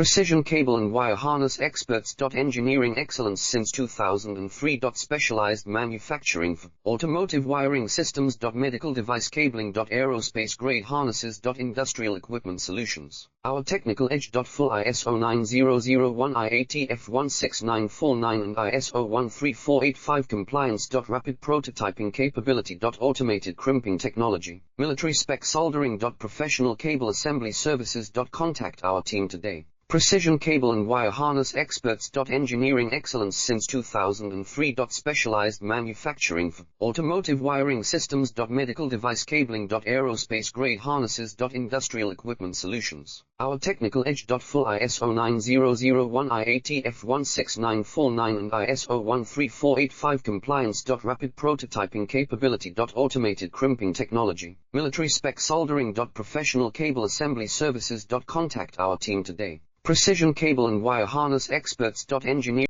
Precision cable and wire harness experts. Engineering excellence since 2003. Specialized manufacturing for automotive wiring systems. Medical device cabling. Aerospace grade harnesses. Industrial equipment solutions. Our technical edge. Full ISO 9001 IATF 16949 and ISO 13485 compliance. Rapid prototyping capability. Automated crimping technology. Military spec soldering. Professional cable assembly services. Contact our team today. Precision cable and wire harness experts. Engineering excellence since 2003. Specialized manufacturing for automotive wiring systems. Medical device cabling. Aerospace grade harnesses. Industrial equipment solutions. Our technical edge. Full ISO 9001 IATF 16949 and ISO 13485 compliance. Rapid prototyping capability. Automated crimping technology. Military spec soldering. Professional cable assembly services. Contact our team today. Precision cable and wire harness experts. Engineering